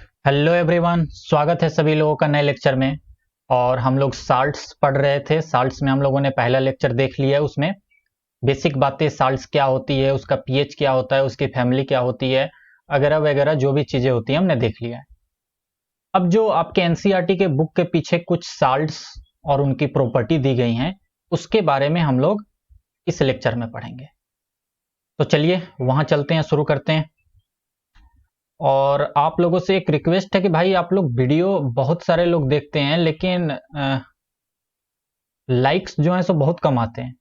Hello everyone, स्वागत है सभी लोगों का नए लेक्चर में। और हम लोग साल्ट्स पढ़ रहे थे। साल्ट्स में हम लोगों ने पहला लेक्चर देख लिया है। उसमें बेसिक बातें, साल्ट्स क्या होती है, उसका पीएच क्या होता है, उसकी फैमिली क्या होती है, वगैरह वगैरह जो भी चीजें होती हैं हमने देख लिया है। अब जो आपके एनसीईआरटी के बुक के पीछे कुछ साल्ट्स और उनकी प्रॉपर्टी दी गई हैं, उसके बारे में हम लोग इस लेक्चर में पढ़ेंगे। तो चलिए वहां चलते हैं, शुरू करते हैं। और आप लोगों से एक रिक्वेस्ट है कि भाई आप लोग वीडियो बहुत सारे लोग देखते हैं, लेकिन लाइक्स जो हैं सो बहुत कम आते हैं।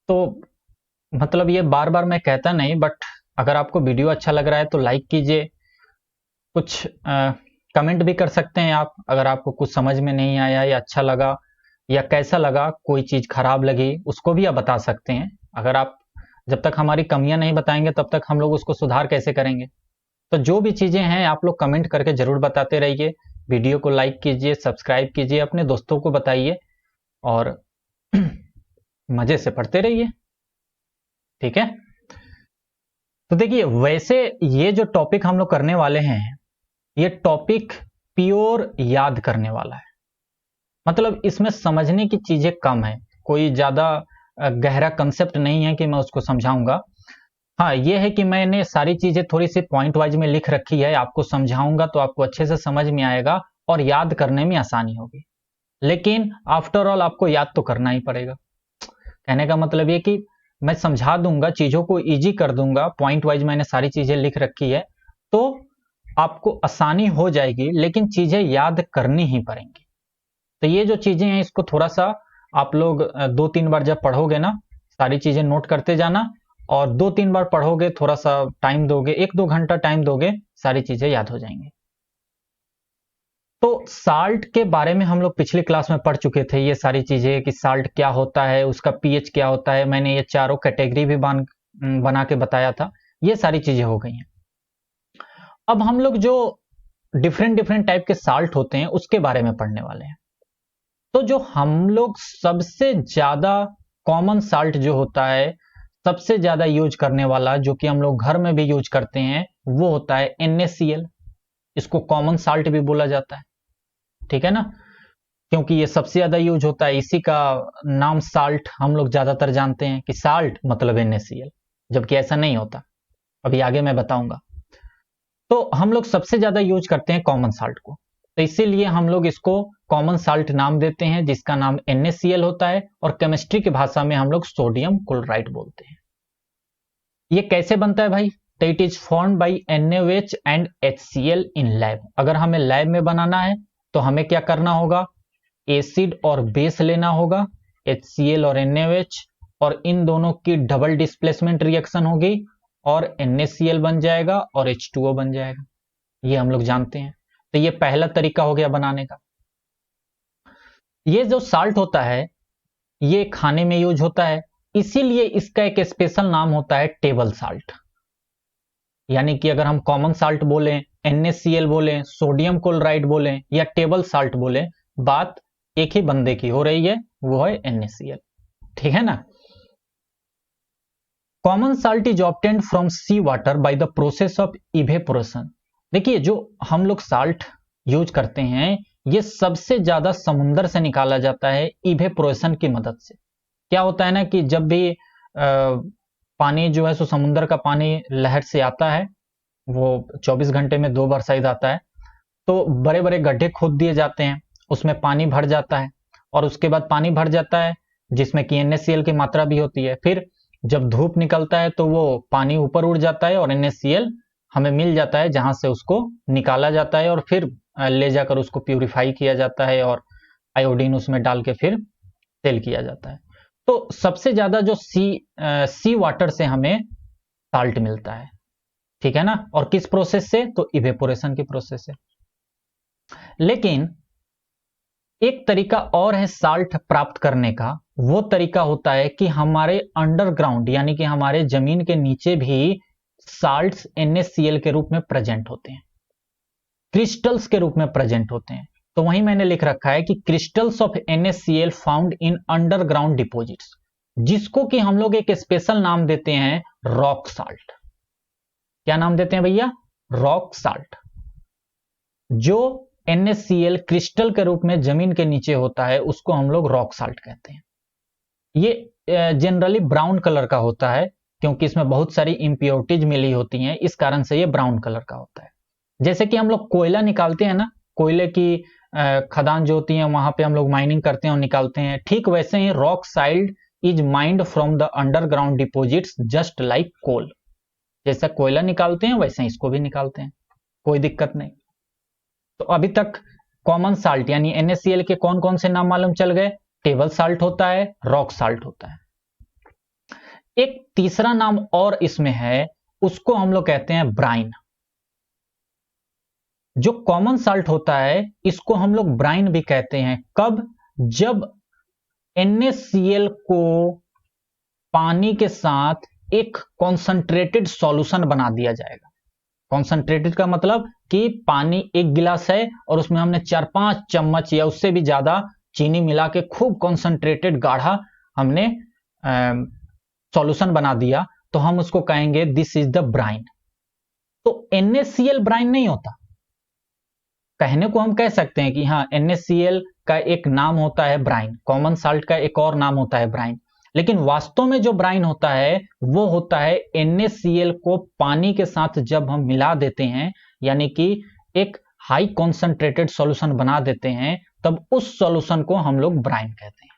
तो मतलब ये बार बार मैं कहता नहीं, बट अगर आपको वीडियो अच्छा लग रहा है तो लाइक कीजिए। कुछ कमेंट भी कर सकते हैं आप, अगर आपको कुछ समझ में नहीं आया या अच्छा लगा या कैसा लगा, कोई चीज खराब लगी, उसको भी आप बता सकते हैं। अगर आप जब तक हमारी कमियां नहीं बताएंगे तब तक हम लोग उसको सुधार कैसे करेंगे। तो जो भी चीजें हैं आप लोग कमेंट करके जरूर बताते रहिए। वीडियो को लाइक कीजिए, सब्सक्राइब कीजिए, अपने दोस्तों को बताइए और मजे से पढ़ते रहिए। ठीक है। तो देखिए, वैसे ये जो टॉपिक हम लोग करने वाले हैं, ये टॉपिक प्योर याद करने वाला है। मतलब इसमें समझने की चीजें कम है, कोई ज्यादा गहरा कंसेप्ट नहीं है कि मैं उसको समझाऊंगा। हाँ, ये है कि मैंने सारी चीजें थोड़ी सी पॉइंट वाइज में लिख रखी है, आपको समझाऊंगा तो आपको अच्छे से समझ में आएगा और याद करने में आसानी होगी। लेकिन आफ्टर ऑल आपको याद तो करना ही पड़ेगा। कहने का मतलब ये कि मैं समझा दूंगा, चीजों को इजी कर दूंगा, पॉइंट वाइज मैंने सारी चीजें लिख रखी है, तो आपको आसानी हो जाएगी, लेकिन चीजें याद करनी ही पड़ेंगी। तो ये जो चीजें हैं इसको थोड़ा सा आप लोग 2-3 बार जब पढ़ोगे ना, सारी चीजें नोट करते जाना। और 2-3 बार पढ़ोगे, थोड़ा सा टाइम दोगे, 1-2 घंटा टाइम दोगे, सारी चीजें याद हो जाएंगी। तो साल्ट के बारे में हम लोग पिछली क्लास में पढ़ चुके थे, ये सारी चीजें कि साल्ट क्या होता है, उसका पीएच क्या होता है। मैंने ये चारों कैटेगरी भी बना के बताया था। ये सारी चीजें हो गई हैं। अब हम लोग जो डिफरेंट डिफरेंट टाइप के साल्ट होते हैं उसके बारे में पढ़ने वाले हैं। तो जो हम लोग सबसे ज्यादा कॉमन साल्ट जो होता है, सबसे ज्यादा यूज करने वाला, जो कि हम लोग घर में भी यूज करते हैं, वो होता है NaCl। इसको कॉमन साल्ट भी बोला जाता है। ठीक है ना, क्योंकि ये सबसे ज्यादा यूज होता है, इसी का नाम साल्ट हम लोग ज्यादातर जानते हैं कि साल्ट मतलब NaCl, जबकि ऐसा नहीं होता। अभी आगे मैं बताऊंगा। तो हम लोग सबसे ज्यादा यूज करते हैं कॉमन साल्ट को, तो इसीलिए हम लोग इसको कॉमन साल्ट नाम देते हैं, जिसका नाम NaCl होता है। और केमिस्ट्री की भाषा में हम लोग सोडियम क्लोराइड बोलते हैं। ये कैसे बनता है भाई? तो it is formed by NaOH and HCl in lab. अगर हमें लैब में बनाना है तो हमें क्या करना होगा? एसिड और बेस लेना होगा, HCl और NaOH, और इन दोनों की डबल डिस्प्लेसमेंट रिएक्शन होगी और NaCl बन जाएगा और H2O बन जाएगा। ये हम लोग जानते हैं। तो ये पहला तरीका हो गया बनाने का। ये जो साल्ट होता है ये खाने में यूज होता है, इसीलिए इसका एक स्पेशल नाम होता है टेबल साल्ट। यानी कि अगर हम कॉमन साल्ट बोलें, NaCl बोलें, सोडियम क्लोराइड बोलें या टेबल साल्ट बोलें, बात एक ही बंदे की हो रही है, वो है NaCl। ठीक है ना। Common salt is obtained from sea water by the process of evaporation. देखिए, जो हम लोग साल्ट यूज करते हैं ये सबसे ज्यादा समुद्र से निकाला जाता है इवेपोरेशन की मदद से। क्या होता है ना कि जब भी पानी जो है सो समुद्र का पानी लहर से आता है, वो 24 घंटे में 2 बार शायद आता है, तो बड़े बड़े गड्ढे खोद दिए जाते हैं, उसमें पानी भर जाता है। और उसके बाद पानी भर जाता है जिसमें कि NaCl की मात्रा भी होती है। फिर जब धूप निकलता है तो वो पानी ऊपर उड़ जाता है और NaCl हमें मिल जाता है, जहां से उसको निकाला जाता है और फिर ले जाकर उसको प्यूरिफाई किया जाता है और आयोडीन उसमें डाल के फिर सेल किया जाता है। तो सबसे ज्यादा जो सी वाटर से हमें साल्ट मिलता है। ठीक है ना। और किस प्रोसेस से? तो इवेपोरेशन की प्रोसेस से। लेकिन एक तरीका और है साल्ट प्राप्त करने का। वो तरीका होता है कि हमारे अंडरग्राउंड यानी कि हमारे जमीन के नीचे भी साल्ट्स NaCl के रूप में प्रेजेंट होते हैं, क्रिस्टल्स के रूप में प्रेजेंट होते हैं। तो वहीं मैंने लिख रखा है कि crystals of NaCl found in underground deposits, जिसको कि हम लोग एक स्पेशल नाम देते हैं रॉक साल्ट। क्या नाम देते हैं भैया? Rock salt. जो NaCl क्रिस्टल के रूप में जमीन के नीचे होता है उसको हम लोग रॉक साल्ट कहते हैं। ये जनरली ब्राउन कलर का होता है क्योंकि इसमें बहुत सारी इम्प्योरिटीज मिली होती हैं, इस कारण से ये ब्राउन कलर का होता है। जैसे कि हम लोग कोयला निकालते हैं ना, कोयले की खदान जो होती है वहां पे हम लोग माइनिंग करते हैं और निकालते हैं, ठीक वैसे ही rock salt is mined from the underground deposits just like coal. जैसा कोयला निकालते हैं वैसे ही इसको भी निकालते हैं, कोई दिक्कत नहीं। तो अभी तक कॉमन साल्ट यानी NaCl के कौन कौन से नाम मालूम चल गए? टेबल साल्ट होता है, रॉक साल्ट होता है। एक तीसरा नाम और इसमें है, उसको हम लोग कहते हैं ब्राइन। जो कॉमन साल्ट होता है इसको हम लोग ब्राइन भी कहते हैं। कब? जब NaCl को पानी के साथ एक कॉन्संट्रेटेड सॉल्यूशन बना दिया जाएगा। कॉन्संट्रेटेड का मतलब कि पानी एक गिलास है और उसमें हमने 4-5 चम्मच या उससे भी ज्यादा चीनी मिला के खूब कॉन्संट्रेटेड गाढ़ा हमने सॉल्यूशन बना दिया, तो हम उसको कहेंगे दिस इज द ब्राइन। तो NaCl ब्राइन नहीं होता। कहने को हम कह सकते हैं कि हाँ NaCl का एक नाम होता है ब्राइन, कॉमन साल्ट का एक और नाम होता है ब्राइन, लेकिन वास्तव में जो ब्राइन होता है वो होता है NaCl को पानी के साथ जब हम मिला देते हैं, यानी कि एक हाई कॉन्सेंट्रेटेड सॉल्यूशन बना देते हैं, तब उस सॉल्यूशन को हम लोग ब्राइन कहते हैं।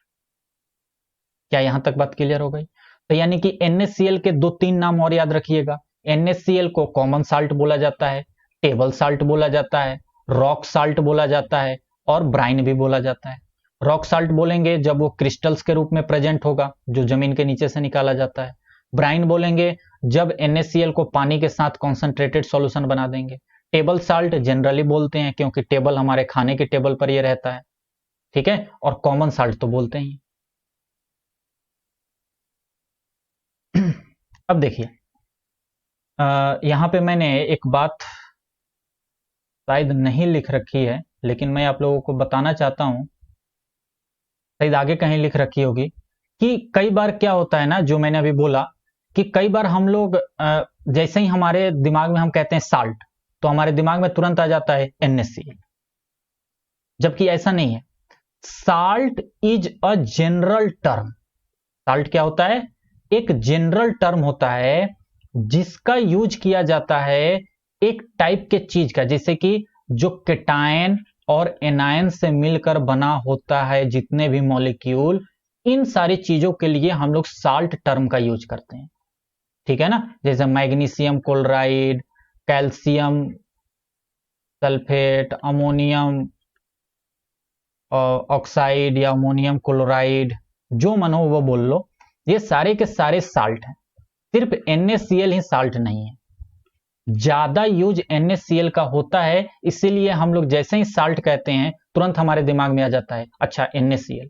क्या यहां तक बात क्लियर हो गई? तो यानी कि NaCl के 2-3 नाम और याद रखिएगा। NaCl को कॉमन साल्ट बोला जाता है, टेबल साल्ट बोला जाता है, रॉक साल्ट बोला जाता है और ब्राइन भी बोला जाता है। रॉक साल्ट बोलेंगे जब वो क्रिस्टल्स के रूप में प्रेजेंट होगा जो जमीन के नीचे से निकाला जाता है। ब्राइन बोलेंगे जब NaCl को पानी के साथ कॉन्सेंट्रेटेड सॉल्यूशन बना देंगे। टेबल साल्ट जनरली बोलते हैं क्योंकि टेबल हमारे खाने के टेबल पर ये रहता है, ठीक है, और कॉमन साल्ट तो बोलते ही। अब देखिए यहां पे मैंने एक बात शायद नहीं लिख रखी है, लेकिन मैं आप लोगों को बताना चाहता हूं, शायद आगे कहीं लिख रखी होगी, कि कई बार क्या होता है ना, जो मैंने अभी बोला कि कई बार हम लोग जैसे ही हमारे दिमाग में हम कहते हैं साल्ट, तो हमारे दिमाग में तुरंत आ जाता है NaCl, जबकि ऐसा नहीं है। Salt is a general term. Salt क्या होता है? एक जनरल टर्म होता है जिसका यूज किया जाता है एक टाइप के चीज का, जैसे कि जो केटायन और एनायन से मिलकर बना होता है, जितने भी मॉलिक्यूल, इन सारी चीजों के लिए हम लोग साल्ट टर्म का यूज करते हैं, ठीक है ना। जैसे magnesium chloride, calcium sulphate, ammonium oxide या अमोनियम क्लोराइड, जो मन हो वो बोल लो, ये सारे के सारे साल्ट हैं। सिर्फ NaCl ही साल्ट नहीं है, ज्यादा यूज NaCl का होता है, इसीलिए हम लोग जैसे ही साल्ट कहते हैं तुरंत हमारे दिमाग में आ जाता है अच्छा NaCl।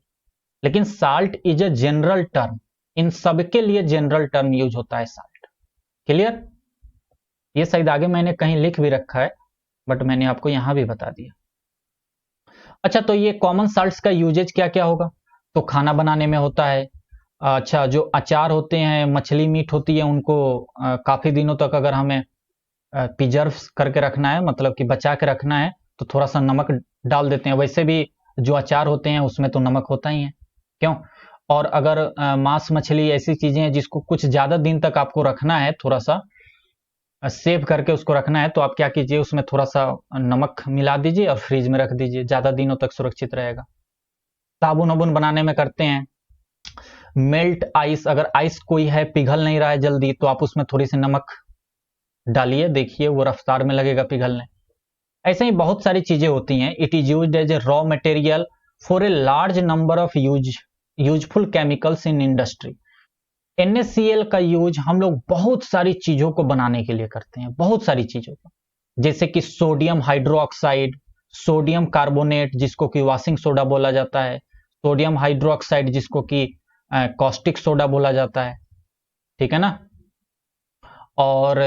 लेकिन salt is a general term, इन सबके लिए जनरल टर्म यूज होता है साल्ट। क्लियर? ये शायद आगे मैंने कहीं लिख भी रखा है, बट मैंने आपको यहां भी बता दिया। अच्छा, तो ये कॉमन साल्ट्स का यूजेज क्या क्या होगा? तो खाना बनाने में होता है। अच्छा, जो अचार होते हैं, मछली मीट होती है, उनको काफी दिनों तक अगर हमें प्रिजर्व करके रखना है, मतलब कि बचा के रखना है, तो थोड़ा सा नमक डाल देते हैं। वैसे भी जो अचार होते हैं उसमें तो नमक होता ही है, क्यों? और अगर मांस मछली ऐसी चीजें हैं जिसको कुछ ज्यादा दिन तक आपको रखना है, थोड़ा सा सेव करके उसको रखना है, तो आप क्या कीजिए, उसमें थोड़ा सा नमक मिला दीजिए और फ्रीज में रख दीजिए, ज्यादा दिनों तक सुरक्षित रहेगा। साबुन वाबुन बनाने में करते हैं मेल्ट आइस, अगर आइस कोई है पिघल नहीं रहा है जल्दी, तो आप उसमें थोड़ी सी नमक डालिए, देखिए वो रफ्तार में लगेगा पिघलने। ऐसे ही बहुत सारी चीजें होती हैं। It is used as a raw material for a large number of useful chemicals in industry. NaCl का यूज हम लोग बहुत सारी चीजों को बनाने के लिए करते हैं, बहुत सारी चीजों को, जैसे कि सोडियम हाइड्रोक्साइड, सोडियम कार्बोनेट जिसको कि वाशिंग सोडा बोला जाता है, सोडियम हाइड्रोक्साइड जिसको कि कॉस्टिक सोडा बोला जाता है, ठीक है ना, और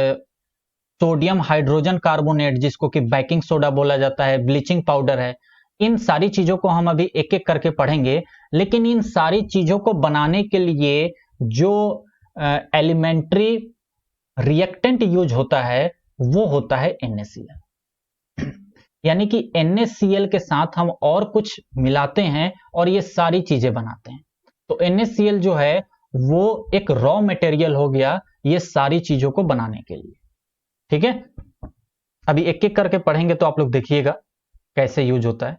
सोडियम हाइड्रोजन कार्बोनेट जिसको कि बेकिंग सोडा बोला जाता है, ब्लीचिंग पाउडर है। इन सारी चीजों को हम अभी एक एक करके पढ़ेंगे, लेकिन इन सारी चीजों को बनाने के लिए जो एलिमेंट्री रिएक्टेंट यूज होता है वो होता है NaCl। यानी कि NaCl के साथ हम और कुछ मिलाते हैं और ये सारी चीजें बनाते हैं। तो NaCl जो है वो एक रॉ मटेरियल हो गया ये सारी चीजों को बनाने के लिए। ठीक है, अभी एक एक करके पढ़ेंगे तो आप लोग देखिएगा कैसे यूज होता है।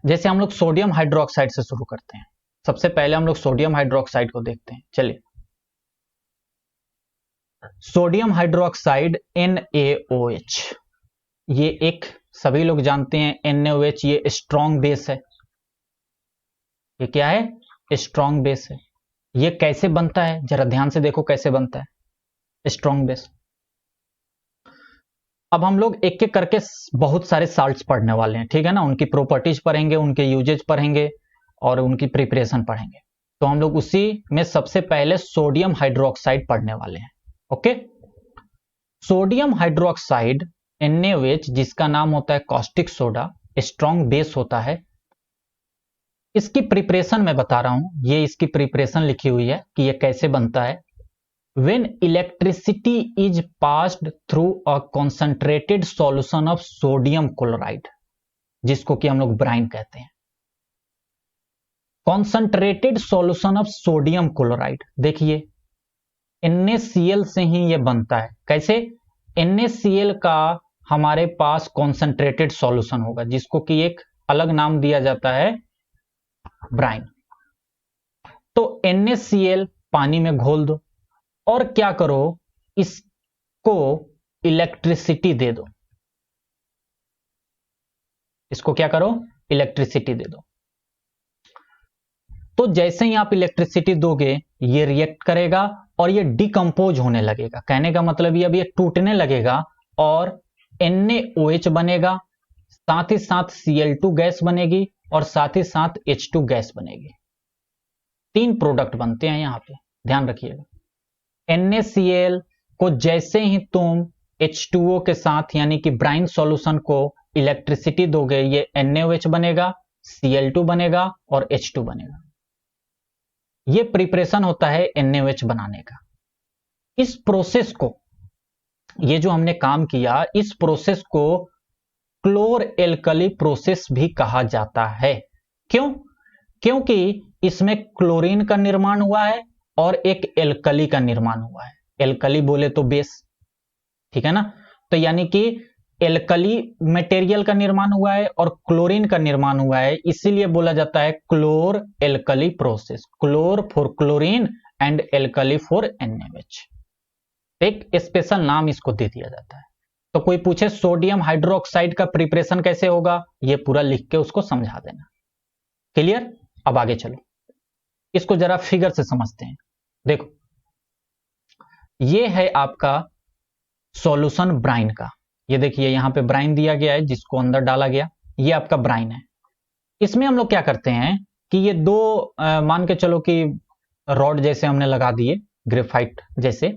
जैसे हम लोग सोडियम हाइड्रोक्साइड से शुरू करते हैं। सबसे पहले हम लोग सोडियम हाइड्रोक्साइड को देखते हैं। चलिए, सोडियम हाइड्रोक्साइड NaOH, ये एक सभी लोग जानते हैं NaOH ये स्ट्रॉन्ग बेस है। ये क्या है? स्ट्रॉन्ग बेस है। ये कैसे बनता है जरा ध्यान से देखो कैसे बनता है स्ट्रॉन्ग बेस। अब हम लोग एक एक करके बहुत सारे साल्ट्स पढ़ने वाले हैं, ठीक है ना, उनकी प्रॉपर्टीज पढ़ेंगे, उनके यूजेज पढ़ेंगे और उनकी प्रिपरेशन पढ़ेंगे। तो हम लोग उसी में सबसे पहले सोडियम हाइड्रोक्साइड पढ़ने वाले हैं। ओके, सोडियम हाइड्रोक्साइड NaOH जिसका नाम होता है कॉस्टिक सोडा, स्ट्रॉन्ग बेस होता है। इसकी प्रिपरेशन मैं बता रहा हूं, ये इसकी प्रिपरेशन लिखी हुई है कि ये कैसे बनता है। When electricity is passed through a concentrated solution of sodium chloride, जिसको कि हम लोग ब्राइन कहते हैं, concentrated solution of sodium chloride. देखिए NaCl से ही ये बनता है। कैसे? NaCl का हमारे पास कॉन्सेंट्रेटेड सॉल्यूशन होगा जिसको कि एक अलग नाम दिया जाता है ब्राइन। तो NaCl पानी में घोल दो और क्या करो, इसको इलेक्ट्रिसिटी दे दो। इसको क्या करो? इलेक्ट्रिसिटी दे दो। तो जैसे ही आप इलेक्ट्रिसिटी दोगे ये रिएक्ट करेगा और ये डिकम्पोज होने लगेगा। कहने का मतलब ये अब ये टूटने लगेगा और NaOH बनेगा, साथ ही साथ Cl2 गैस बनेगी और साथ ही साथ H2 गैस बनेगी। 3 प्रोडक्ट बनते हैं यहां पे, ध्यान रखिएगा। NaCl को जैसे ही तुम H2O के साथ यानी कि ब्राइन सॉल्यूशन को इलेक्ट्रिसिटी दोगे ये NaOH बनेगा, Cl2 बनेगा और H2 बनेगा। ये प्रिपरेशन होता है NaOH बनाने का। इस प्रोसेस को, ये जो हमने काम किया, इस प्रोसेस को क्लोर एल्कली प्रोसेस भी कहा जाता है। क्यों? क्योंकि इसमें क्लोरीन का निर्माण हुआ है और एक एल्कली का निर्माण हुआ है। एल्कली बोले तो बेस, ठीक है ना, तो यानी कि एल्कली मटेरियल का निर्माण हुआ है और क्लोरीन का निर्माण हुआ है, इसीलिए बोला जाता है chlor alkali process. Chlor for chlorine and alkali for NaOH, एक स्पेशल नाम इसको दे दिया जाता है। तो कोई पूछे सोडियम हाइड्रोक्साइड का प्रिपरेशन कैसे होगा, ये पूरा लिख के उसको समझा देना। क्लियर? अब आगे चलो, इसको जरा फिगर से समझते हैं। देखो, ये है आपका सॉल्यूशन ब्राइन का। ये देखिए यहां पे ब्राइन दिया गया है जिसको अंदर डाला गया, ये आपका ब्राइन है। इसमें हम लोग क्या करते हैं कि ये दो मान के चलो कि रॉड जैसे हमने लगा दिए, ग्रेफाइट जैसे।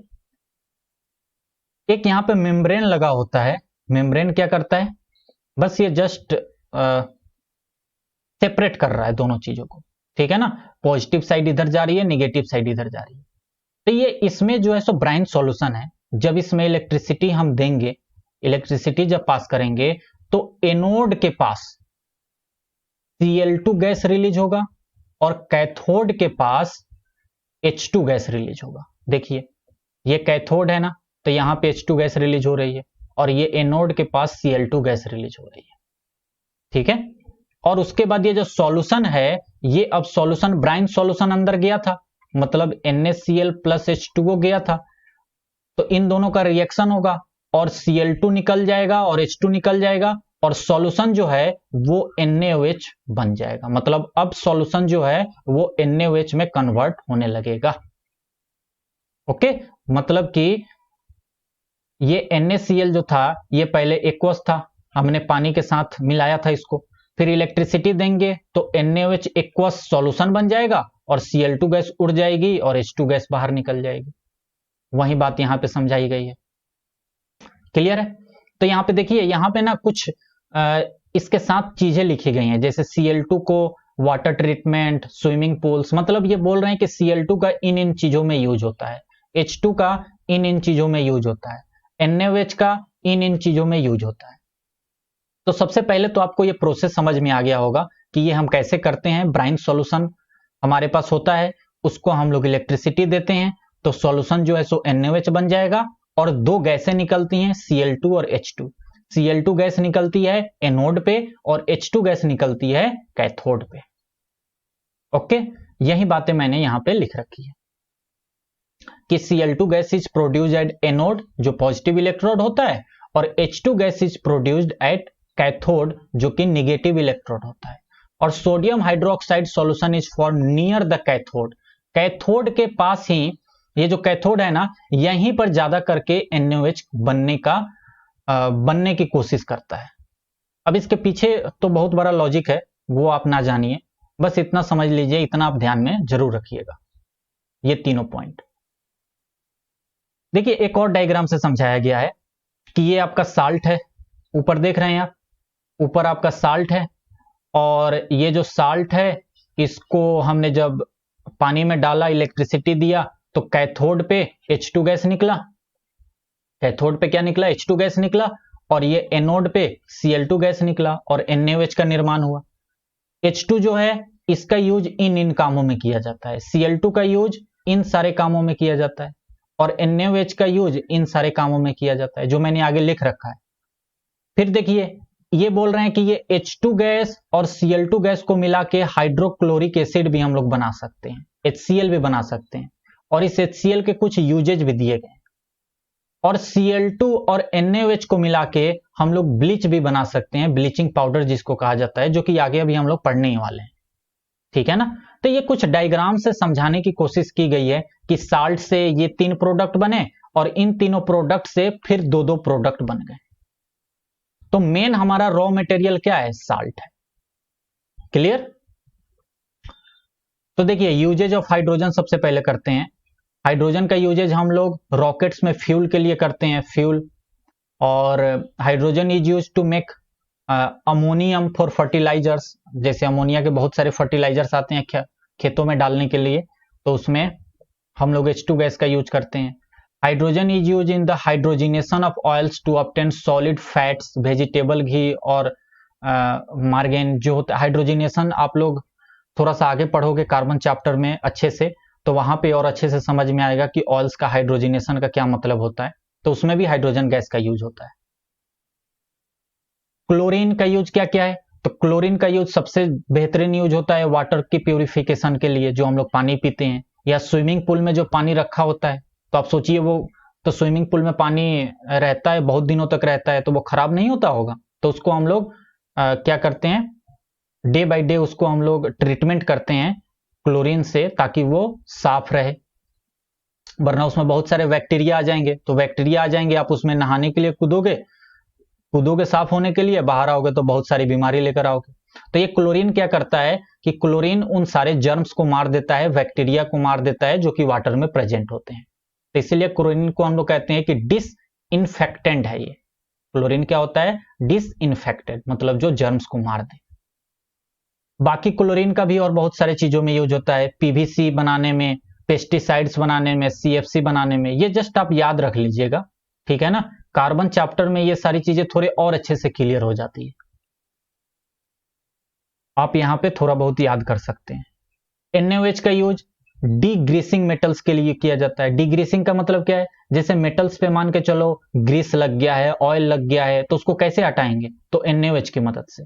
एक यहां पे मेम्ब्रेन लगा होता है। मेम्ब्रेन क्या करता है? बस ये जस्ट सेपरेट कर रहा है दोनों चीजों को, ठीक है ना, पॉजिटिव साइड इधर जा रही है, निगेटिव साइड इधर जा रही है। तो ये इसमें जो है सो ब्राइन सॉल्यूशन है। जब इसमें इलेक्ट्रिसिटी हम देंगे, इलेक्ट्रिसिटी जब पास करेंगे तो एनोड के पास Cl2 गैस रिलीज होगा और कैथोड के पास H2 गैस रिलीज होगा। देखिए ये कैथोड है ना, तो यहां पे H2 गैस रिलीज हो रही है और ये एनोड के पास Cl2 गैस रिलीज हो रही है, ठीक है। और उसके बाद ये जो सॉल्यूशन है, ये अब सॉल्यूशन ब्राइन सॉल्यूशन अंदर गया था, मतलब NaCl प्लस H2O गया था, तो इन दोनों का रिएक्शन होगा और Cl2 निकल जाएगा और H2 निकल जाएगा और सॉल्यूशन जो है वो NaOH बन जाएगा। मतलब अब सॉल्यूशन जो है वो NaOH में कन्वर्ट होने लगेगा। ओके, मतलब कि ये NaCl जो था ये पहले एक्वस था, हमने पानी के साथ मिलाया था इसको, फिर इलेक्ट्रिसिटी देंगे तो NaOH एक्वस सॉल्यूशन बन जाएगा और Cl2 गैस उड़ जाएगी और H2 गैस बाहर निकल जाएगी। वही बात यहां पे समझाई गई है। क्लियर है? तो यहां पे देखिए, यहां पे ना कुछ इसके साथ चीजें लिखी गई हैं, जैसे Cl2 को वाटर ट्रीटमेंट, स्विमिंग पूल्स, मतलब ये बोल रहे हैं कि Cl2 का इन चीजों में यूज होता है, H2 का इन चीजों में यूज होता है, NaOH का इन चीजों में यूज होता है। तो सबसे पहले तो आपको ये प्रोसेस समझ में आ गया होगा कि ये हम कैसे करते हैं। ब्राइन सॉल्यूशन हमारे पास होता है, उसको हम लोग इलेक्ट्रिसिटी देते हैं, तो सॉल्यूशन जो है सो NaOH बन जाएगा और दो गैसें निकलती हैं Cl2 और H2। Cl2 गैस निकलती है एनोड पे और H2 गैस निकलती है कैथोड पे। ओके, यही बातें मैंने यहां पे लिख रखी है कि Cl2 gas is produced at anode जो पॉजिटिव इलेक्ट्रोड होता है, और H2 gas is produced at cathode जो कि निगेटिव इलेक्ट्रोड होता है। और sodium hydroxide solution is form near the cathode, cathode के पास ही, ये जो कैथोड है ना, यहीं पर ज्यादा करके NaOH बनने की कोशिश करता है। अब इसके पीछे तो बहुत बड़ा लॉजिक है, वो आप ना जानिए, बस इतना समझ लीजिए, इतना आप ध्यान में जरूर रखिएगा ये तीनों पॉइंट। देखिए एक और डायग्राम से समझाया गया है कि ये आपका साल्ट है, ऊपर देख रहे हैं आप, ऊपर आपका साल्ट है, और ये जो साल्ट है इसको हमने जब पानी में डाला, इलेक्ट्रिसिटी दिया, तो कैथोड पे H2 गैस निकला, कैथोड पे क्या निकला, H2 गैस निकला, और ये एनोड पे Cl2 गैस निकला और NaOH का निर्माण हुआ। H2 जो है इसका यूज इन कामों में किया जाता है, Cl2 का यूज इन सारे कामों में किया जाता है, और NaOH का यूज इन सारे कामों में किया जाता है, जो मैंने आगे लिख रखा है। फिर देखिए ये बोल रहे हैं कि ये H2 गैस और Cl2 गैस को मिला के हाइड्रोक्लोरिक एसिड भी हम लोग बना सकते हैं, HCl भी बना सकते हैं, और इस HCl के कुछ यूजेज भी दिए गए। और Cl2 और NaOH को मिला के हम लोग ब्लीच भी बना सकते हैं, ब्लीचिंग पाउडर जिसको कहा जाता है, जो कि आगे अभी हम लोग पढ़ने ही वाले हैं, ठीक है ना। तो ये कुछ डायग्राम से समझाने की कोशिश की गई है कि साल्ट से ये 3 प्रोडक्ट बने और इन तीनों प्रोडक्ट से फिर 2-2 प्रोडक्ट बन गए। तो मेन हमारा रॉ मटेरियल क्या है, साल्ट है। क्लियर। तो देखिए यूजेज ऑफ हाइड्रोजन सबसे पहले करते हैं। हाइड्रोजन का यूजेज हम लोग रॉकेट्स में फ्यूल के लिए करते हैं, फ्यूल। और hydrogen is use to make ammonium for fertilisers, जैसे अमोनिया के बहुत सारे फर्टिलाइजर्स आते हैं खेतों में डालने के लिए, तो उसमें हम लोग H2 गैस का यूज करते हैं। Hydrogen is used in the hydrogenation of oils to obtain solid fats, vegetable ghee और मार्गेन जो होता है। हाइड्रोजिनेशन आप लोग थोड़ा सा आगे पढ़ोगे कार्बन चैप्टर में अच्छे से, तो वहां पे और अच्छे से समझ में आएगा कि ऑयल्स का हाइड्रोजिनेशन का क्या मतलब होता है, तो उसमें भी हाइड्रोजन गैस का यूज होता है। क्लोरीन का यूज क्या क्या है, तो क्लोरीन का यूज सबसे बेहतरीन यूज होता है वाटर की प्यूरिफिकेशन के लिए, जो हम लोग पानी पीते हैं, या स्विमिंग पूल में जो पानी रखा होता है, तो आप सोचिए वो तो स्विमिंग पूल में पानी रहता है, बहुत दिनों तक रहता है, तो वो खराब नहीं होता होगा, तो उसको हम लोग क्या करते हैं, डे बाय डे उसको हम लोग ट्रीटमेंट करते हैं क्लोरीन से, ताकि वो साफ रहे, वरना उसमें बहुत सारे बैक्टीरिया आ जाएंगे, तो बैक्टीरिया आ जाएंगे, आप उसमें नहाने के लिए कूदोगे साफ होने के लिए, बाहर आओगे तो बहुत सारी बीमारी लेकर आओगे। तो ये क्लोरीन क्या करता है कि क्लोरीन उन सारे जर्म्स को मार देता है, बैक्टीरिया को मार देता है जो कि वाटर में प्रेजेंट होते हैं, तो इसलिए क्लोरीन को हम लोग कहते हैं कि डिसइंफेक्टेंट है। ये क्लोरीन क्या होता है, डिसइंफेक्टेंट, मतलब जो जर्म्स को मार दे। बाकी क्लोरीन का भी और बहुत सारे चीजों में यूज होता है, PVC बनाने में, पेस्टिसाइड्स बनाने में, CFC बनाने में, ये जस्ट आप याद रख लीजिएगा, ठीक है ना। कार्बन चैप्टर में ये सारी चीजें थोड़े और अच्छे से क्लियर हो जाती है, आप यहां पे थोड़ा बहुत याद कर सकते हैं। NaOH का यूज डीग्रीसिंग मेटल्स के लिए किया जाता है। डीग्रीसिंग का मतलब क्या है, जैसे मेटल्स पे मान के चलो ग्रीस लग गया है, ऑयल लग गया है, तो उसको कैसे हटाएंगे, तो NaOH की मदद से,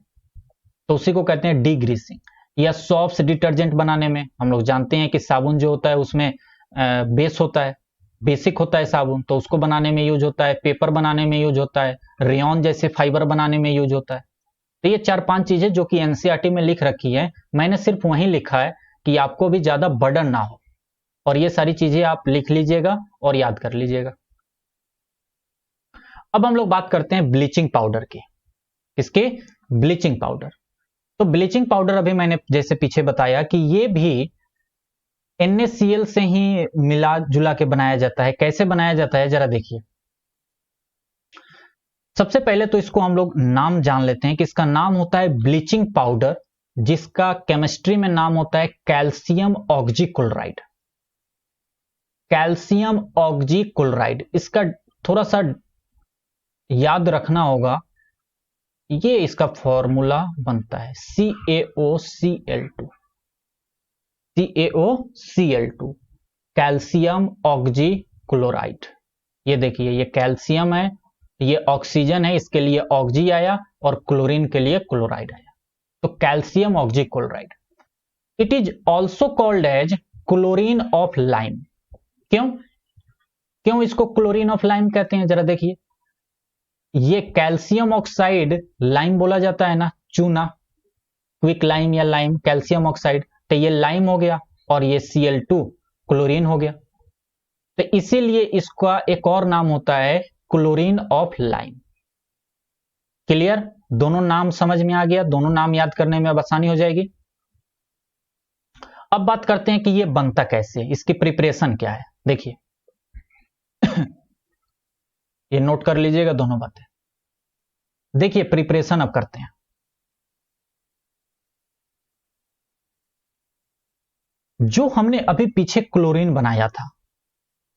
तो उसी को कहते हैं डीग्रीसिंग। या सॉफ्ट डिटर्जेंट बनाने में, हम लोग जानते हैं कि साबुन जो होता है उसमें बेस होता है, बेसिक होता है साबुन, तो उसको बनाने में यूज होता है, पेपर बनाने में यूज होता है, रेयन जैसे फाइबर बनाने में यूज होता है। तो ये 4-5 चीजें जो कि NCERT में लिख रखी है, मैंने सिर्फ वहीं लिखा है कि आपको भी ज्यादा बर्डन ना हो, और ये सारी चीजें आप लिख लीजिएगा और याद कर लीजिएगा। अब हम लोग बात करते हैं ब्लीचिंग पाउडर की। किसके, ब्लीचिंग पाउडर। तो ब्लीचिंग पाउडर अभी मैंने जैसे पीछे बताया कि ये भी NaCl से ही मिला जुला के बनाया जाता है। कैसे बनाया जाता है जरा देखिए। सबसे पहले तो इसको हम लोग नाम जान लेते हैं कि इसका नाम होता है ब्लीचिंग पाउडर, जिसका केमिस्ट्री में नाम होता है कैल्शियम ऑक्जीक्लोराइड। कैल्शियम ऑक्जीक्लोराइड, इसका थोड़ा सा याद रखना होगा, ये इसका फॉर्मूला बनता है CaOCl2, CaOCl2, calcium oxy chloride. ये देखिए, ये कैल्शियम है, ये ऑक्सीजन है, इसके लिए ऑक्जी आया और क्लोरीन के लिए क्लोराइड आया, तो calcium oxychloride. It is also called as chlorine of lime. क्यों क्यों इसको क्लोरीन ऑफ लाइम कहते हैं, जरा देखिए। ये कैल्शियम ऑक्साइड, लाइम बोला जाता है ना, चूना, क्विक लाइम या लाइम, कैल्शियम ऑक्साइड, तो ये लाइम हो गया और ये Cl2 क्लोरीन हो गया, तो इसीलिए इसका एक और नाम होता है क्लोरीन ऑफ लाइम। क्लियर? दोनों नाम समझ में आ गया, दोनों नाम याद करने में अब आसानी हो जाएगी। अब बात करते हैं कि ये बनता कैसे, इसकी प्रिपरेशन क्या है। देखिए ये नोट कर लीजिएगा दोनों बातें। देखिए प्रिपरेशन अब करते हैं। जो हमने अभी पीछे क्लोरीन बनाया था,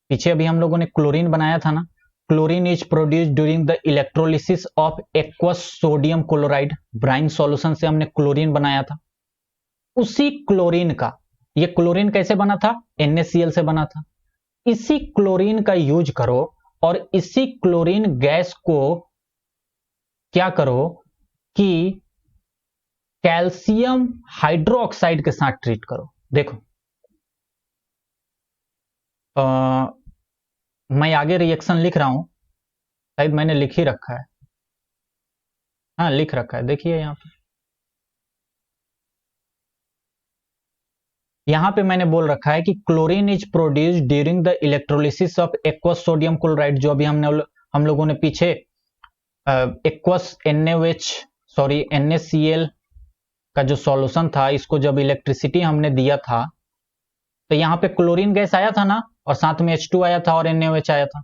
पीछे अभी हम लोगों ने क्लोरीन बनाया था ना, chlorine is produced during the electrolysis of aqueous sodium chloride, brine solution से हमने क्लोरीन बनाया था। उसी क्लोरीन का, ये क्लोरीन कैसे बना था, NaCl से बना था। इसी क्लोरीन का यूज करो और इसी क्लोरीन गैस को क्या करो कि कैल्शियम हाइड्रोक्साइड के साथ ट्रीट करो। देखो मैं आगे रिएक्शन लिख रहा हूं, शायद मैंने लिख ही रखा है, हाँ लिख रखा है, देखिए यहां पे मैंने बोल रखा है कि chlorine is produced during the electrolysis of aqueous sodium chloride. जो अभी हम लोगों ने पीछे एक्वस NaCl का जो सॉल्यूशन था, इसको जब इलेक्ट्रिसिटी हमने दिया था तो यहां पे क्लोरीन गैस आया था ना, और साथ में H2 आया था और NaOH आया था।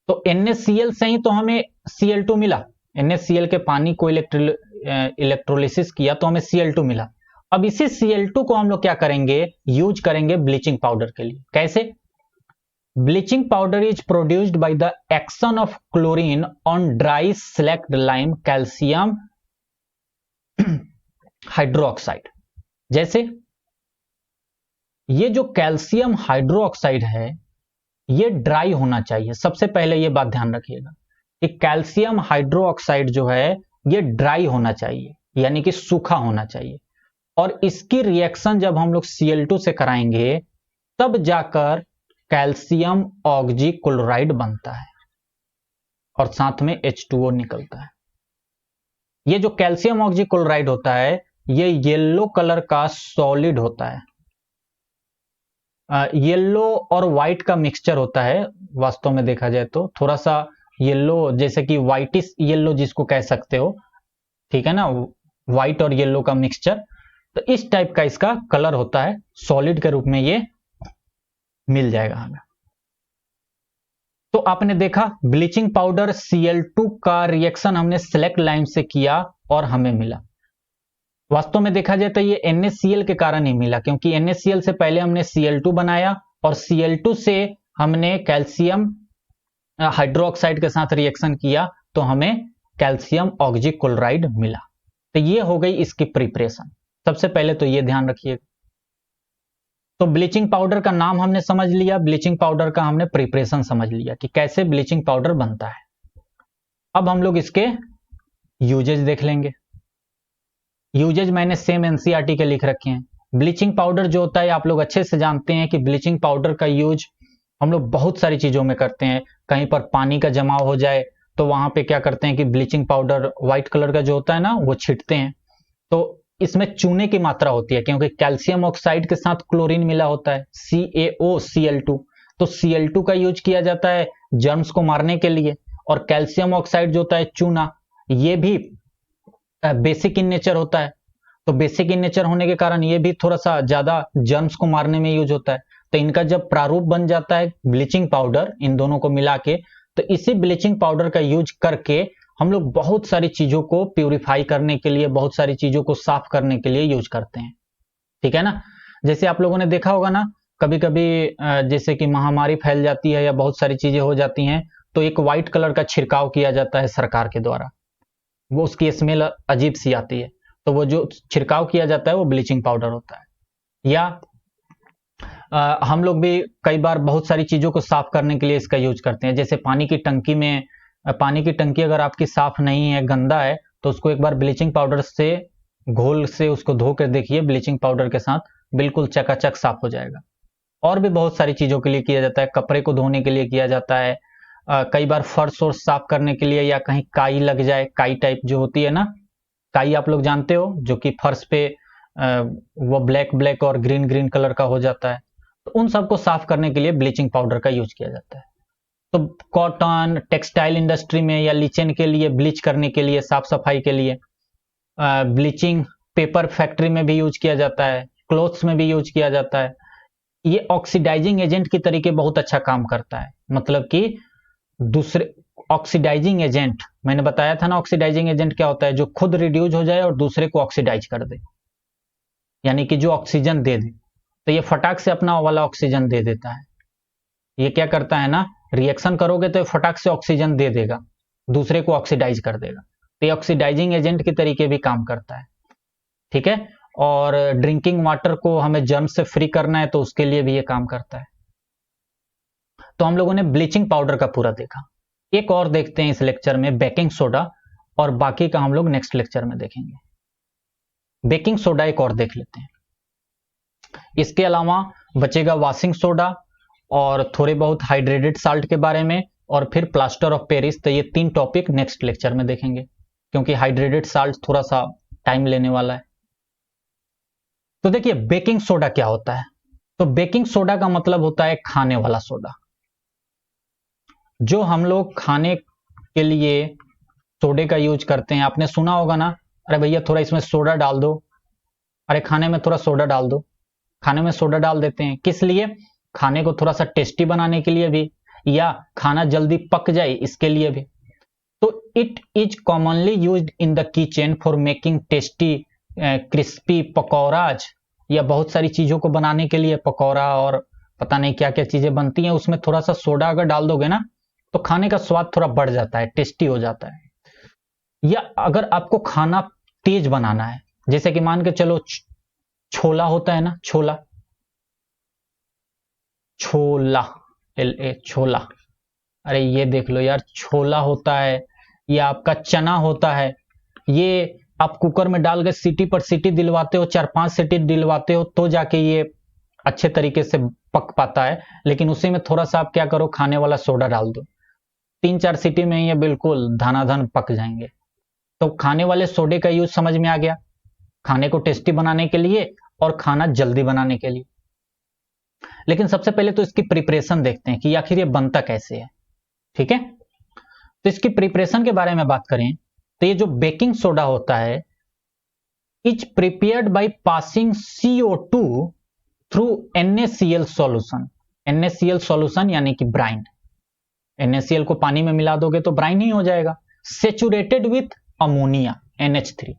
तो NaCl से ही तो हमें Cl2 मिला, NaCl के पानी को इलेक्ट्रोलिसिस किया तो हमें Cl2 मिला। अब इसी Cl2 को हम लोग क्या करेंगे, यूज करेंगे ब्लीचिंग पाउडर के लिए। कैसे? Bleaching powder is produced by the action of chlorine on dry slaked lime calcium hydroxide. जैसे ये जो कैल्शियम हाइड्रोक्साइड है, ये ड्राई होना चाहिए। सबसे पहले ये बात ध्यान रखिएगा कि कैल्शियम हाइड्रोक्साइड जो है ये ड्राई होना चाहिए, यानी कि सूखा होना चाहिए। और इसकी रिएक्शन जब हम लोग Cl2 से कराएंगे तब जाकर कैल्शियम ऑक्जी क्लोराइड बनता है और साथ में H2O निकलता है। ये जो कैल्शियम ऑक्जी क्लोराइड होता है ये येलो कलर का सॉलिड होता है, येलो और व्हाइट का मिक्सचर होता है। वास्तव में देखा जाए तो थोड़ा सा येलो, जैसे कि व्हाइटिश येलो जिसको कह सकते हो, ठीक है ना, व्हाइट और येलो का मिक्सचर, तो इस टाइप का इसका कलर होता है, सॉलिड के रूप में ये मिल जाएगा हमें। तो आपने देखा ब्लीचिंग पाउडर Cl2 का रिएक्शन हमने सिलेक्ट लाइम से किया और हमें मिला। वास्तव में देखा जाए तो ये NaCl के कारण ही मिला, क्योंकि NaCl से पहले हमने Cl2 बनाया और Cl2 से हमने कैल्शियम हाइड्रोक्साइड के साथ रिएक्शन किया तो हमें कैल्शियम ऑक्जी क्लोराइड मिला। तो ये हो गई इसकी प्रिपरेशन। सबसे पहले तो ये ध्यान रखिएगा। तो ब्लीचिंग पाउडर का नाम हमने समझ लिया, ब्लीचिंग पाउडर का हमने प्रिपरेशन समझ लिया कि कैसे ब्लीचिंग पाउडर बनता है। अब हम लोग इसके यूजेज देख लेंगे। यूजेज मैंने सेम NCERT के लिख रखे हैं। ब्लीचिंग पाउडर जो होता है आप लोग अच्छे से जानते हैं कि ब्लीचिंग पाउडर का यूज हम लोग बहुत सारी चीजों में करते हैं। कहीं पर पानी का जमाव हो जाए तो वहां पे क्या करते हैं कि ब्लीचिंग पाउडर व्हाइट कलर का जो होता है ना वो छिटते हैं। तो इसमें चूने की मात्रा होती है, क्योंकि कैल्शियम ऑक्साइड के साथ क्लोरीन मिला होता है CaOCl2, तो Cl2 का यूज किया जाता है जर्म्स को मारने के लिए। और कैल्शियम ऑक्साइड जो होता है चूना, ये भी बेसिक इन नेचर होता है, तो बेसिक इन नेचर होने के कारण ये भी थोड़ा सा ज्यादा जर्म्स को मारने में यूज होता है। तो इनका जब प्रारूप बन जाता है ब्लीचिंग पाउडर, इन दोनों को मिला के, तो इसी ब्लीचिंग पाउडर का यूज करके हम लोग बहुत सारी चीजों को प्यूरिफाई करने के लिए, बहुत सारी चीजों को साफ करने के लिए यूज करते हैं। ठीक है ना। जैसे आप लोगों ने देखा होगा ना, कभी कभी जैसे कि महामारी फैल जाती है या बहुत सारी चीजें हो जाती हैं तो एक व्हाइट कलर का छिड़काव किया जाता है सरकार के द्वारा। वो उसकी स्मेल अजीब सी आती है, तो वो जो छिड़काव किया जाता है वो ब्लीचिंग पाउडर होता है। या हम लोग भी कई बार बहुत सारी चीज़ों को साफ करने के लिए इसका यूज करते हैं, जैसे पानी की टंकी में, पानी की टंकी अगर आपकी साफ नहीं है, गंदा है, तो उसको एक बार ब्लीचिंग पाउडर से घोल से उसको धो कर देखिए ब्लीचिंग पाउडर के साथ, बिल्कुल चकाचक साफ हो जाएगा। और भी बहुत सारी चीज़ों के लिए किया जाता है, कपड़े को धोने के लिए किया जाता है, कई बार फर्श और साफ करने के लिए, या कहीं काई लग जाए, काई टाइप जो होती है ना, काई आप लोग जानते हो, जो कि फर्श पे वो ब्लैक ब्लैक और ग्रीन ग्रीन कलर का हो जाता है, तो उन सबको साफ करने के लिए ब्लीचिंग पाउडर का यूज किया जाता है। तो कॉटन टेक्सटाइल इंडस्ट्री में या लिचेन के लिए ब्लीच करने के लिए, साफ सफाई के लिए, ब्लीचिंग पेपर फैक्ट्री में भी यूज किया जाता है, क्लोथ्स में भी यूज किया जाता है। ये ऑक्सीडाइजिंग एजेंट की तरीके बहुत अच्छा काम करता है, मतलब कि दूसरे ऑक्सीडाइजिंग एजेंट, मैंने बताया था ना ऑक्सीडाइजिंग एजेंट क्या होता है, जो खुद रिड्यूस हो जाए और दूसरे को ऑक्सीडाइज कर दे, यानी कि जो ऑक्सीजन दे दे। तो ये फटाक से अपना वाला ऑक्सीजन दे देता है। ये क्या करता है ना, रिएक्शन करोगे तो फटाक से ऑक्सीजन दे देगा, दूसरे को ऑक्सीडाइज कर देगा। तो ये ऑक्सीडाइजिंग एजेंट के तरीके भी काम करता है, ठीक है। और ड्रिंकिंग वाटर को हमें जर्म से फ्री करना है तो उसके लिए भी ये काम करता है। तो हम लोगों ने ब्लीचिंग पाउडर का पूरा देखा। एक और देखते हैं इस लेक्चर में, बेकिंग सोडा, और बाकी का हम लोग नेक्स्ट लेक्चर में देखेंगे। बेकिंग सोडा एक और देख लेते हैं। इसके अलावा बचेगा वॉशिंग सोडा और थोड़े बहुत हाइड्रेटेड साल्ट के बारे में, और फिर प्लास्टर ऑफ पेरिस। तो ये 3 टॉपिक नेक्स्ट लेक्चर में देखेंगे, क्योंकि हाइड्रेटेड साल्ट थोड़ा सा टाइम लेने वाला है। तो देखिए बेकिंग सोडा क्या होता है। तो बेकिंग सोडा का मतलब होता है खाने वाला सोडा। जो हम लोग खाने के लिए सोडे का यूज करते हैं, आपने सुना होगा ना, अरे भैया थोड़ा इसमें सोडा डाल दो, अरे खाने में थोड़ा सोडा डाल दो। खाने में सोडा डाल देते हैं किस लिए? खाने को थोड़ा सा टेस्टी बनाने के लिए भी, या खाना जल्दी पक जाए इसके लिए भी। तो it is commonly used in the kitchen for making tasty crispy pakoras, या बहुत सारी चीजों को बनाने के लिए, पकौड़ा और पता नहीं क्या क्या चीजें बनती हैं, उसमें थोड़ा सा सोडा अगर डाल दोगे ना तो खाने का स्वाद थोड़ा बढ़ जाता है, टेस्टी हो जाता है। या अगर आपको खाना तेज बनाना है, जैसे कि मान के चलो छोला होता है ना, छोला, छोला, LA छोला, अरे ये देख लो यार, छोला होता है, या आपका चना होता है, ये आप कुकर में डाल के सीटी पर सीटी दिलवाते हो, 4-5 सीटी दिलवाते हो तो जाके ये अच्छे तरीके से पक पाता है। लेकिन उसी में थोड़ा सा आप क्या करो, खाने वाला सोडा डाल दो, 3-4 सीटी में ये बिल्कुल धनाधन पक जाएंगे। तो खाने वाले सोडे का यूज समझ में आ गया, खाने को टेस्टी बनाने के लिए और खाना जल्दी बनाने के लिए। लेकिन सबसे पहले तो इसकी प्रिपरेशन देखते हैं कि आखिर ये बनता कैसे है, ठीक है। तो इसकी प्रिपरेशन के बारे में बात करें तो ये जो बेकिंग सोडा होता है, is prepared by passing CO2 through NaCl solution. NaCl solution यानी कि ब्राइन, NaCl को पानी में मिला दोगे तो ब्राइन ही हो जाएगा। सेचुरेटेड विथ अमोनिया NH3,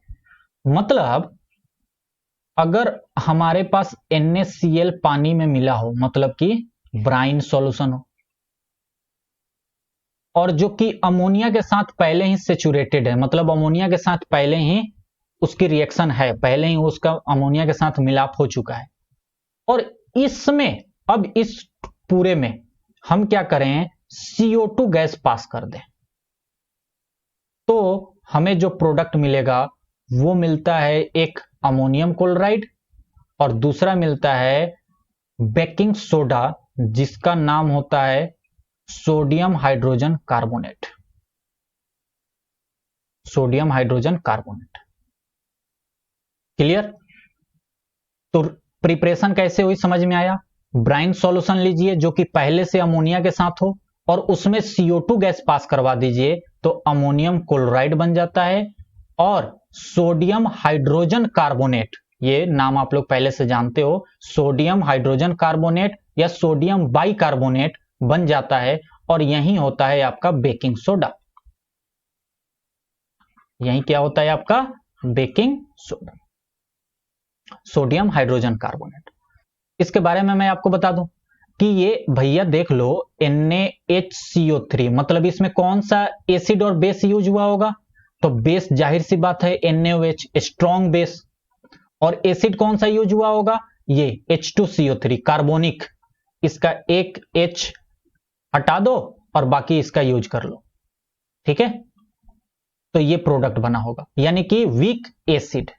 मतलब अगर हमारे पास NaCl पानी में मिला हो, मतलब कि ब्राइन सॉल्यूशन हो, और जो कि अमोनिया के साथ पहले ही सेचुरेटेड है, मतलब अमोनिया के साथ पहले ही उसकी रिएक्शन है, पहले ही उसका अमोनिया के साथ मिलाप हो चुका है, और इसमें अब इस पूरे में हम क्या करें, CO2 गैस पास कर दें, तो हमें जो प्रोडक्ट मिलेगा वो मिलता है एक अमोनियम क्लोराइड, और दूसरा मिलता है बेकिंग सोडा, जिसका नाम होता है sodium hydrogen carbonate. Sodium hydrogen carbonate, clear. तो प्रिपरेशन कैसे हुई समझ में आया। ब्राइन सॉल्यूशन लीजिए जो कि पहले से अमोनिया के साथ हो, और उसमें CO2 गैस पास करवा दीजिए तो अमोनियम क्लोराइड बन जाता है, और सोडियम हाइड्रोजन कार्बोनेट, ये नाम आप लोग पहले से जानते हो, सोडियम हाइड्रोजन कार्बोनेट या सोडियम बाइकार्बोनेट बन जाता है, और यही होता है आपका बेकिंग सोडा। यही क्या होता है आपका baking soda, sodium hydrogen carbonate. इसके बारे में मैं आपको बता दूं कि ये भैया देख लो NaHCO3, मतलब इसमें कौन सा एसिड और बेस यूज हुआ होगा, तो बेस जाहिर सी बात है NaOH, स्ट्रॉन्ग बेस। और एसिड कौन सा यूज हुआ होगा? ये H2CO3 कार्बोनिक, इसका एक H हटा दो और बाकी इसका यूज कर लो, ठीक है। तो ये प्रोडक्ट बना होगा, यानी कि वीक एसिड,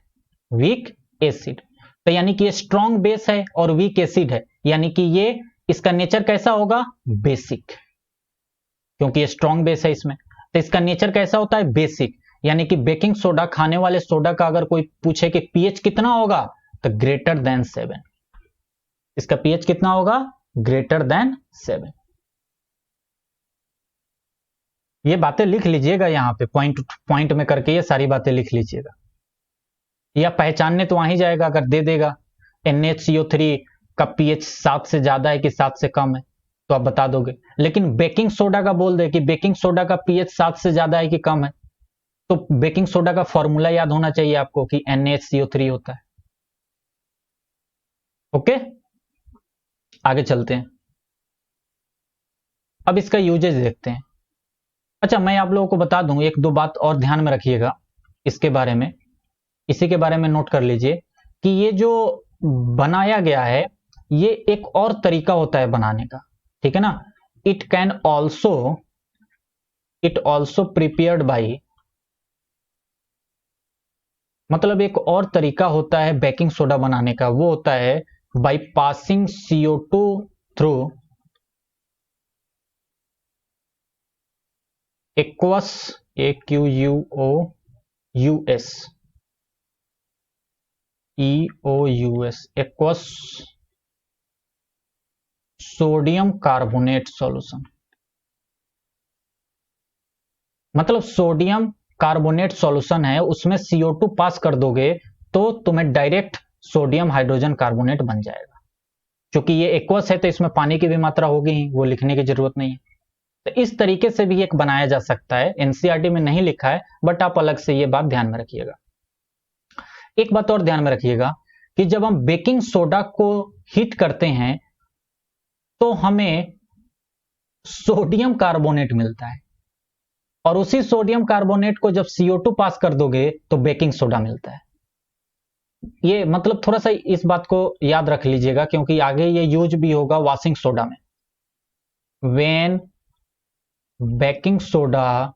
वीक एसिड। तो यानी कि ये स्ट्रॉन्ग बेस है और वीक एसिड है, यानी कि ये इसका नेचर कैसा होगा? बेसिक, क्योंकि ये स्ट्रॉन्ग बेस है इसमें। तो इसका नेचर कैसा होता है? बेसिक। यानी कि बेकिंग सोडा, खाने वाले सोडा का अगर कोई पूछे कि पीएच कितना होगा, तो ग्रेटर देन 7। इसका पीएच कितना होगा? Greater than 7। ये बातें लिख लीजिएगा यहां पे, पॉइंट पॉइंट में करके ये सारी बातें लिख लीजिएगा, या पहचानने तो वहीं जाएगा अगर दे देगा NaCO3 का पीएच 7 से ज्यादा है कि 7 से कम है, तो आप बता दोगे। लेकिन बेकिंग सोडा का बोल दे कि बेकिंग सोडा का पीएच 7 से ज्यादा है कि कम है, तो बेकिंग सोडा का फॉर्मूला याद होना चाहिए आपको कि NaCO3 होता है। ओके, आगे चलते हैं। अब इसका यूजेज देखते हैं। अच्छा, मैं आप लोगों को बता दूं, एक दो बात और ध्यान में रखिएगा इसके बारे में, इसी के बारे में नोट कर लीजिए कि ये जो बनाया गया है, ये एक और तरीका होता है बनाने का, ठीक है ना। इट ऑल्सो प्रिपेयर्ड बाई, मतलब एक और तरीका होता है बेकिंग सोडा बनाने का, वो होता है by passing CO2 through aqueous, AQUOUS, EOUS, aqueous sodium carbonate solution. मतलब सोडियम कार्बोनेट सॉल्यूशन है, उसमें CO2 पास कर दोगे तो तुम्हें डायरेक्ट सोडियम हाइड्रोजन कार्बोनेट बन जाएगा। क्योंकि ये एक्वस है तो इसमें पानी की भी मात्रा होगी ही, वो लिखने की जरूरत नहीं है। तो इस तरीके से भी एक बनाया जा सकता है, एनसीईआरटी में नहीं लिखा है, बट आप अलग से ये बात ध्यान में रखिएगा। एक बात और ध्यान में रखिएगा कि जब हम बेकिंग सोडा को हीट करते हैं तो हमें सोडियम कार्बोनेट मिलता है, और उसी सोडियम कार्बोनेट को जब CO2 पास कर दोगे तो बेकिंग सोडा मिलता है। ये मतलब थोड़ा सा इस बात को याद रख लीजिएगा, क्योंकि आगे ये यूज भी होगा वॉशिंग सोडा में। व्हेन बेकिंग सोडा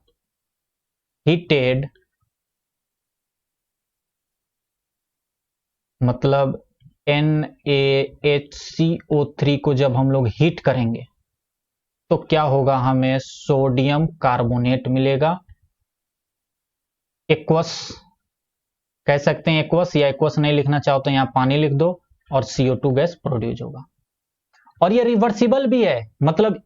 हीटेड, मतलब NaHCO3 को जब हम लोग हीट करेंगे तो क्या होगा? हमें सोडियम कार्बोनेट मिलेगा, एक्वस कह सकते हैं एक्वस, या एक्वस नहीं लिखना चाहो तो यहां पानी लिख दो, और CO2 गैस प्रोड्यूस होगा। और ये रिवर्सिबल भी है, मतलब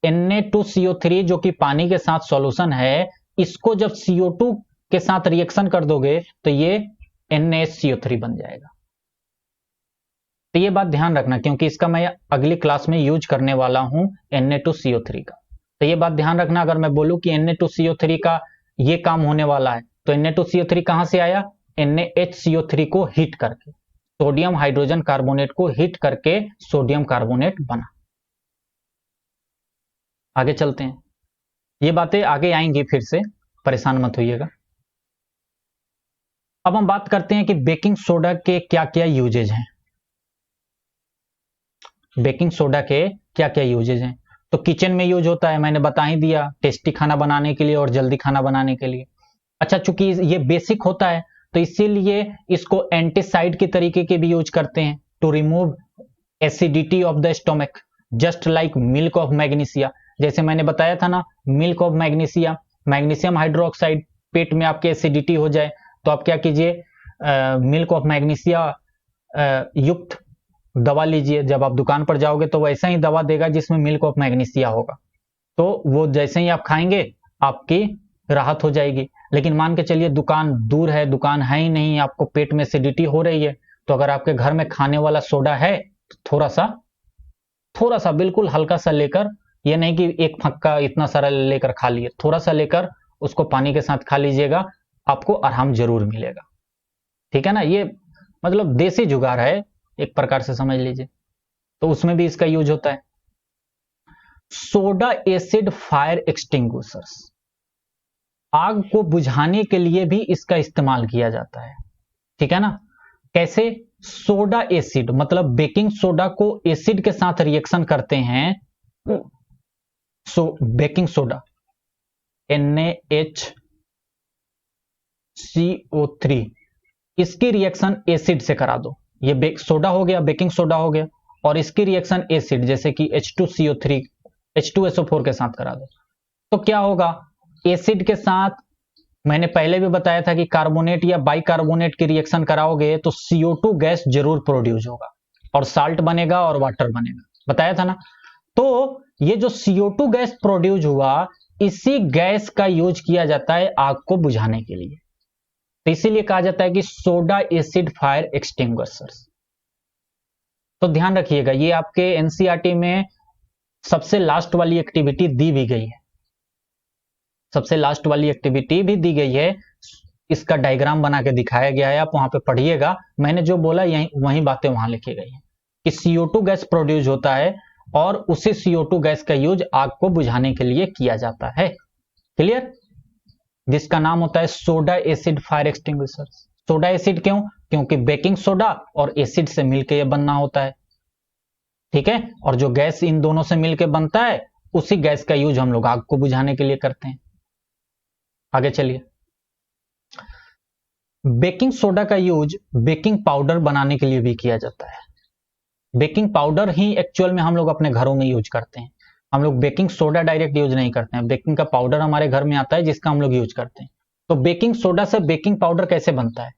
Na2CO3 जो कि पानी के साथ सॉल्यूशन है, इसको जब CO2 के साथ रिएक्शन कर दोगे तो ये NaCO3 बन जाएगा। तो ये बात ध्यान रखना, क्योंकि इसका मैं अगली क्लास में यूज करने वाला हूं Na2CO3 का। तो ये बात ध्यान रखना, अगर मैं बोलूं कि Na2CO3 का ये काम होने वाला है, तो Na2CO3 कहां से आया? NaHCO3 को हीट करके, सोडियम हाइड्रोजन कार्बोनेट को हीट करके सोडियम कार्बोनेट बना। आगे चलते हैं, ये बातें आगे आएंगी, फिर से परेशान मत होइएगा। अब हम बात करते हैं कि बेकिंग सोडा के क्या क्या यूजेज हैं। बेकिंग सोडा के क्या क्या यूजेज हैं? तो किचन में यूज होता है, मैंने बता ही दिया, टेस्टी खाना बनाने के लिए और जल्दी खाना बनाने के लिए। अच्छा, चूंकि ये बेसिक होता है तो इसीलिए इसको एंटीसाइड के तरीके के भी यूज करते हैं, to remove acidity of the stomach, just like milk of magnesia. जैसे मैंने बताया था ना, milk of magnesia, magnesium hydroxide, पेट में आपके एसिडिटी हो जाए तो आप क्या कीजिए, मिल्क ऑफ मैग्नीशिया युक्त दवा लीजिए। जब आप दुकान पर जाओगे तो वैसा ही दवा देगा जिसमें मिल्क ऑफ मैग्नीशिया होगा, तो वो जैसे ही आप खाएंगे आपकी राहत हो जाएगी। लेकिन मान के चलिए दुकान दूर है, दुकान है ही नहीं, आपको पेट में एसिडिटी हो रही है, तो अगर आपके घर में खाने वाला सोडा है तो थोड़ा सा बिल्कुल हल्का सा लेकर, ये नहीं कि एक फक्का इतना सारा लेकर खा लिए, थोड़ा सा लेकर उसको पानी के साथ खा लीजिएगा, आपको आराम जरूर मिलेगा। ठीक है ना, ये मतलब देसी जुगाड़ है एक प्रकार से, समझ लीजिए। तो उसमें भी इसका यूज होता है। सोडा एसिड फायर एक्सटिंग्विशर्स, आग को बुझाने के लिए भी इसका इस्तेमाल किया जाता है, ठीक है ना। कैसे? सोडा एसिड, मतलब बेकिंग सोडा को एसिड के साथ रिएक्शन करते हैं, बेकिंग सोडा NaHCO3, इसकी रिएक्शन एसिड से करा दो। ये सोडा हो गया, बेकिंग सोडा हो गया, और इसकी रिएक्शन एसिड जैसे कि H2CO3 H2SO4 के साथ करा दो, तो क्या होगा? एसिड के साथ, मैंने पहले भी बताया था कि कार्बोनेट या बाइकार्बोनेट की रिएक्शन कराओगे तो CO2 गैस जरूर प्रोड्यूस होगा, और साल्ट बनेगा और वाटर बनेगा, बताया था ना। तो ये जो CO2 गैस प्रोड्यूस हुआ, इसी गैस का यूज किया जाता है आग को बुझाने के लिए, तो इसीलिए कहा जाता है कि सोडा एसिड फायर एक्सटिंग्विशर्स। तो ध्यान रखिएगा, ये आपके एनसीईआरटी में सबसे लास्ट वाली एक्टिविटी दी भी गई है, सबसे लास्ट वाली एक्टिविटी भी दी गई है, इसका डायग्राम बना के दिखाया गया है, आप वहां पे पढ़िएगा। मैंने जो बोला यही वही बातें वहां लिखी गई हैं कि CO2 गैस प्रोड्यूस होता है और उसी CO2 गैस का यूज आग को बुझाने के लिए किया जाता है। क्लियर? जिसका नाम होता है soda acid fire extinguisher. Soda acid क्यों? क्योंकि बेकिंग सोडा और एसिड से मिलकर यह बनना होता है, ठीक है। और जो गैस इन दोनों से मिलकर बनता है, उसी गैस का यूज हम लोग आग को बुझाने के लिए करते हैं। आगे चलिए। बेकिंग सोडा का यूज बेकिंग पाउडर बनाने के लिए भी किया जाता है। बेकिंग पाउडर ही एक्चुअल में हम लोग अपने घरों में यूज करते हैं, हम लोग बेकिंग सोडा डायरेक्ट यूज नहीं करते हैं, बेकिंग का पाउडर हमारे घर में आता है जिसका हम लोग यूज करते हैं। तो बेकिंग सोडा से बेकिंग पाउडर कैसे बनता है?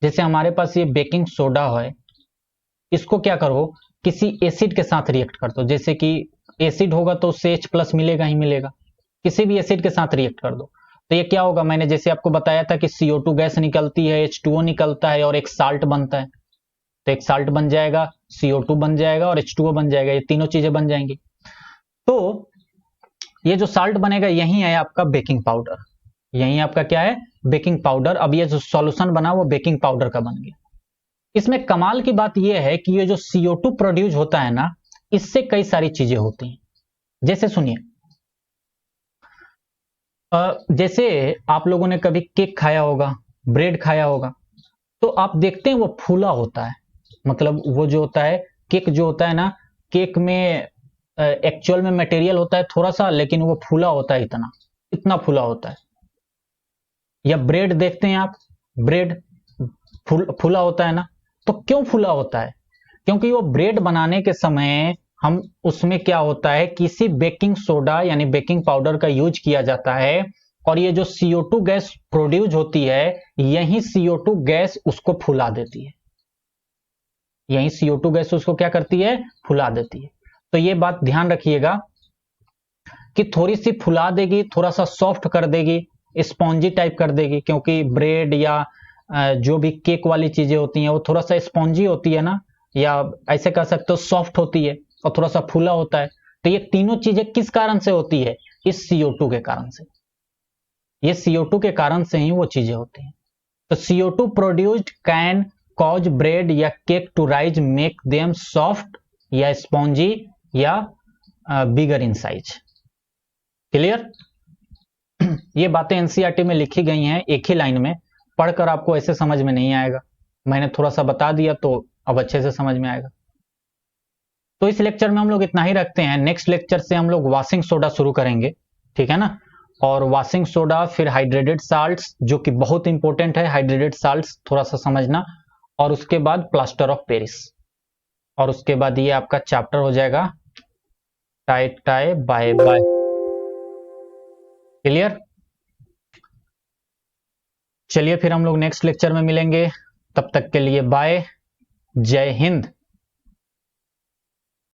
जैसे हमारे पास ये बेकिंग सोडा है, इसको क्या करो, किसी एसिड के साथ रिएक्ट कर दो, जैसे कि एसिड होगा तो उससे H+ मिलेगा ही मिलेगा, किसी भी एसिड के साथ रिएक्ट कर दो, तो ये क्या होगा? मैंने जैसे आपको बताया था कि CO2 गैस निकलती है, H2O निकलता है और एक साल्ट बनता है, तो एक साल्ट बन जाएगा, CO2 बन जाएगा और H2O बन जाएगा, ये तीनों चीजें बन जाएंगी। तो ये जो साल्ट बनेगा यही है आपका बेकिंग पाउडर, यही आपका क्या है? Baking powder. अब ये जो सॉल्यूशन बना वो बेकिंग पाउडर का बन गया। इसमें कमाल की बात यह है कि ये जो CO2 प्रोड्यूस होता है ना, इससे कई सारी चीजें होती हैं। जैसे सुनिए, जैसे आप लोगों ने कभी केक खाया होगा, ब्रेड खाया होगा, तो आप देखते हैं वो फूला होता है, मतलब वो जो होता है केक जो होता है ना, केक में एक्चुअल में मटेरियल होता है थोड़ा सा, लेकिन वो फूला होता है, इतना फूला होता है। या ब्रेड देखते हैं आप, ब्रेड फूला होता है ना, तो क्यों फूला होता है? क्योंकि वो ब्रेड बनाने के समय हम उसमें क्या होता है, किसी बेकिंग सोडा यानी बेकिंग पाउडर का यूज किया जाता है, और ये जो CO2 गैस प्रोड्यूस होती है, यही CO2 गैस उसको फुला देती है, यही CO2 गैस उसको क्या करती है? फुला देती है। तो ये बात ध्यान रखिएगा कि थोड़ी सी फुला देगी, थोड़ा सा सॉफ्ट कर देगी, स्पॉन्जी टाइप कर देगी, क्योंकि ब्रेड या जो भी केक वाली चीजें होती हैं वो थोड़ा सा स्पॉन्जी होती है ना, या ऐसे कह सकते हो सॉफ्ट होती है और थोड़ा सा फूला होता है। तो ये तीनों चीजें किस कारण से होती है? इस CO2 के कारण से, ये CO2 के कारण से ही वो चीजें होती हैं। तो CO2 produced can cause bread या cake to rise, make them soft या स्पॉन्जी या बिगर इन साइज। क्लियर? ये बातें एनसीईआरटी में लिखी गई हैं एक ही लाइन में, पढ़कर आपको ऐसे समझ में नहीं आएगा, मैंने थोड़ा सा बता दिया तो अब अच्छे से समझ में आएगा। तो इस लेक्चर में हम लोग इतना ही रखते हैं, नेक्स्ट लेक्चर से हम लोग वॉशिंग सोडा शुरू करेंगे, ठीक है ना। और वॉशिंग सोडा, फिर हाइड्रेटेड साल्ट्स, जो कि बहुत इंपॉर्टेंट है, हाइड्रेटेड साल्ट्स थोड़ा सा समझना, और उसके बाद प्लास्टर ऑफ पेरिस, और उसके बाद ये आपका चैप्टर हो जाएगा टाई टाई बाय बाय। क्लियर? चलिए फिर हम लोग नेक्स्ट लेक्चर में मिलेंगे, तब तक के लिए बाय, जय हिंद।